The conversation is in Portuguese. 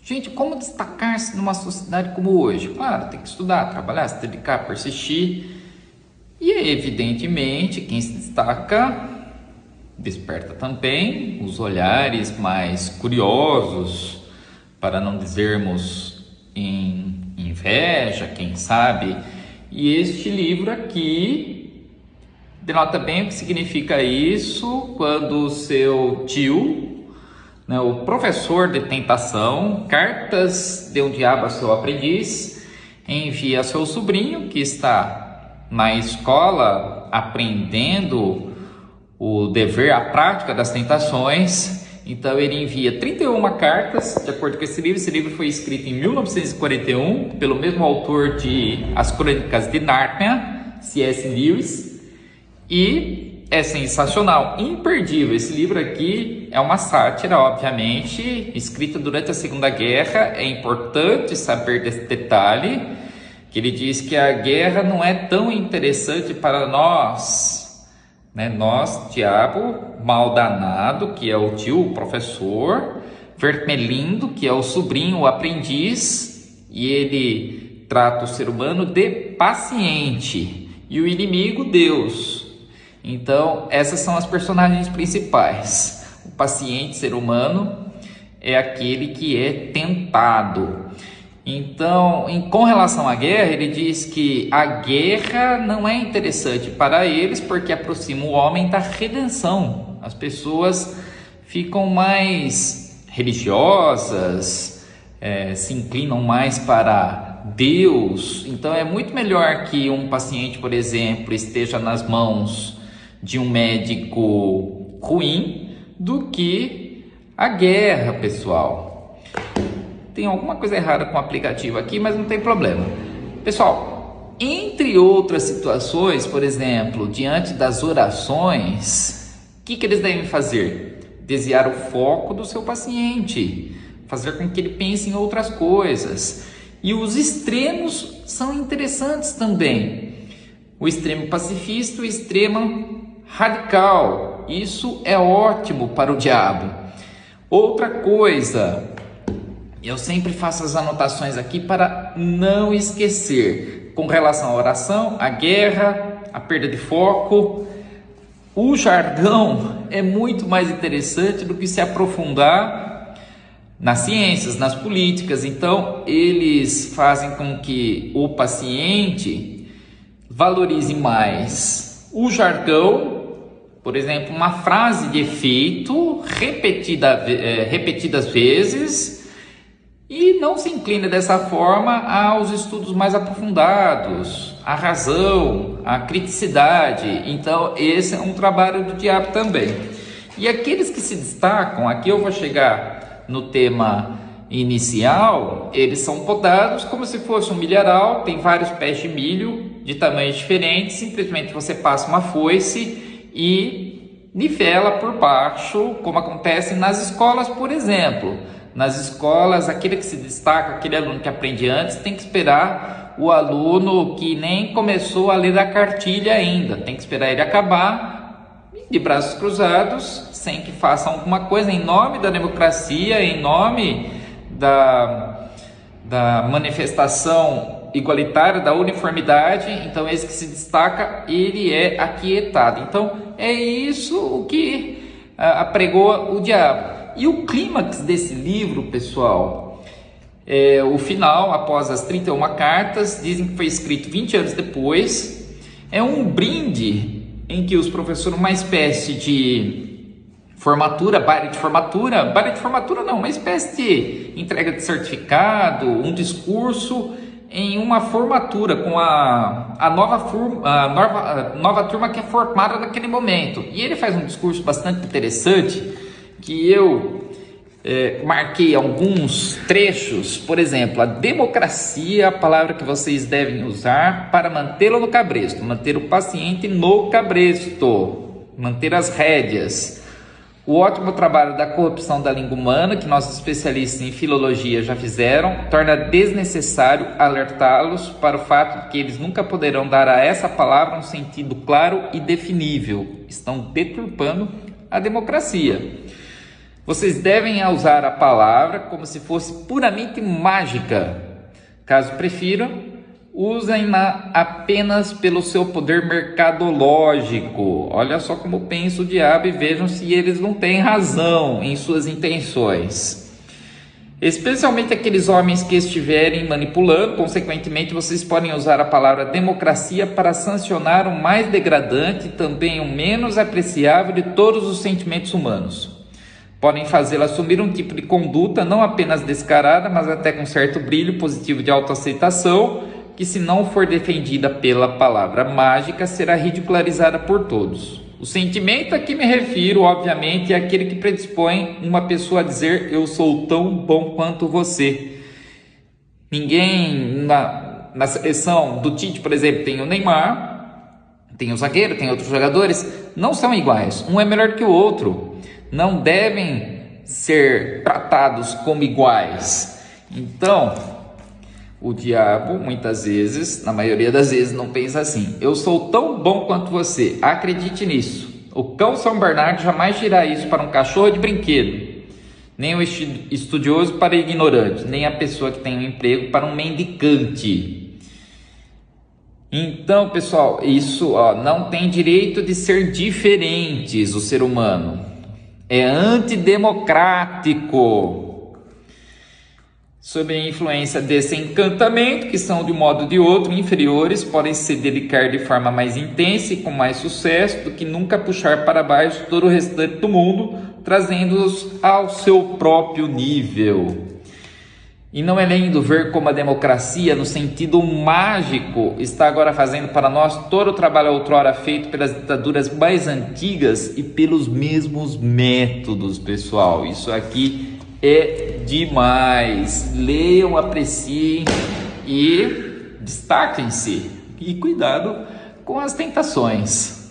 Gente, como destacar-se numa sociedade como hoje? Claro, tem que estudar, trabalhar, se dedicar, persistir. E evidentemente, quem se destaca desperta também os olhares mais curiosos, para não dizermos em inveja, quem sabe. E este livro aqui denota bem o que significa isso quando o seu tio, o professor de tentação, Cartas de um Diabo a Seu Aprendiz, envia seu sobrinho que está na escola aprendendo o dever, a prática das tentações. Então ele envia 31 cartas, de acordo com esse livro. Esse livro foi escrito em 1941 pelo mesmo autor de As Crônicas de Nárnia, C.S. Lewis, e é sensacional, imperdível. Esse livro aqui é uma sátira, obviamente, escrita durante a Segunda Guerra. É importante saber desse detalhe, que ele diz que a guerra não é tão interessante para nós, nós, diabo, mal danado, que é o tio, o professor, Vermelindo, que é o sobrinho, o aprendiz, e ele trata o ser humano de paciente, e o inimigo, Deus. Então, essas são as personagens principais. O paciente, ser humano, é aquele que é tentado. Então, com relação à guerra, ele diz que a guerra não é interessante para eles porque aproxima o homem da redenção. As pessoas ficam mais religiosas, se inclinam mais para Deus. Então, é muito melhor que um paciente, por exemplo, esteja nas mãos de um médico ruim do que a guerra, pessoal. Tem alguma coisa errada com o aplicativo aqui, mas não tem problema. Pessoal, entre outras situações, por exemplo, diante das orações, o que eles devem fazer? Desviar o foco do seu paciente, fazer com que ele pense em outras coisas. E os extremos são interessantes também. O extremo pacifista, o extremo radical. Isso é ótimo para o diabo. Outra coisa, eu sempre faço as anotações aqui para não esquecer, com relação à oração, à guerra, à perda de foco. O jargão é muito mais interessante do que se aprofundar nas ciências, nas políticas. Então, eles fazem com que o paciente valorize mais o jargão, por exemplo, uma frase de efeito repetidas vezes, e não se inclina dessa forma aos estudos mais aprofundados, à razão, à criticidade. Então, esse é um trabalho do diabo também. E aqueles que se destacam, aqui eu vou chegar no tema inicial, eles são podados como se fosse um milharal. Tem vários pés de milho de tamanhos diferentes. Simplesmente você passa uma foice e nivela por baixo, como acontece nas escolas, por exemplo. Nas escolas, aquele que se destaca, aquele aluno que aprende antes, tem que esperar o aluno que nem começou a ler a cartilha ainda. Tem que esperar ele acabar, de braços cruzados, sem que façam alguma coisa em nome da democracia, em nome da manifestação igualitária, da uniformidade. Então, esse que se destaca, ele é aquietado. Então, é isso o que apregou o diabo. E o clímax desse livro, pessoal, é o final, após as 31 cartas, dizem que foi escrito 20 anos depois. É um brinde em que os professores, uma espécie de formatura, baile de formatura não, uma espécie de entrega de certificado, um discurso em uma formatura com a nova turma que é formada naquele momento. E ele faz um discurso bastante interessante, que eu marquei alguns trechos. Por exemplo, a democracia é a palavra que vocês devem usar para mantê-lo no cabresto, manter o paciente no cabresto, manter as rédeas. O ótimo trabalho da corrupção da língua humana, que nossos especialistas em filologia já fizeram, torna desnecessário alertá-los para o fato de que eles nunca poderão dar a essa palavra um sentido claro e definível. Estão deturpando a democracia. Vocês devem usar a palavra como se fosse puramente mágica. Caso prefiram, usem-na apenas pelo seu poder mercadológico. Olha só como pensa o diabo e vejam se eles não têm razão em suas intenções. Especialmente aqueles homens que estiverem manipulando, consequentemente vocês podem usar a palavra democracia para sancionar o mais degradante e também o menos apreciável de todos os sentimentos humanos. Podem fazê-la assumir um tipo de conduta não apenas descarada, mas até com certo brilho positivo de autoaceitação, que se não for defendida pela palavra mágica, será ridicularizada por todos. O sentimento a que me refiro, obviamente, é aquele que predispõe uma pessoa a dizer eu sou tão bom quanto você. Ninguém na seleção do Tite, por exemplo, tem o Neymar, tem o zagueiro, tem outros jogadores, não são iguais. Um é melhor que o outro. Não devem ser tratados como iguais. Então, o diabo, muitas vezes, na maioria das vezes, não pensa assim. Eu sou tão bom quanto você. Acredite nisso. O cão São Bernardo jamais dirá isso para um cachorro de brinquedo. Nem o estudioso para o ignorante. Nem a pessoa que tem um emprego para um mendicante. Então, pessoal, isso não tem direito de ser diferentes, o ser humano. É antidemocrático. Sob a influência desse encantamento, que são de um modo ou de outro inferiores, podem se dedicar de forma mais intensa e com mais sucesso do que nunca puxar para baixo todo o restante do mundo, trazendo-os ao seu próprio nível. E não é lindo ver como a democracia, no sentido mágico, está agora fazendo para nós todo o trabalho outrora feito pelas ditaduras mais antigas e pelos mesmos métodos, pessoal. Isso aqui é demais. Leiam, apreciem e destaquem-se. E cuidado com as tentações.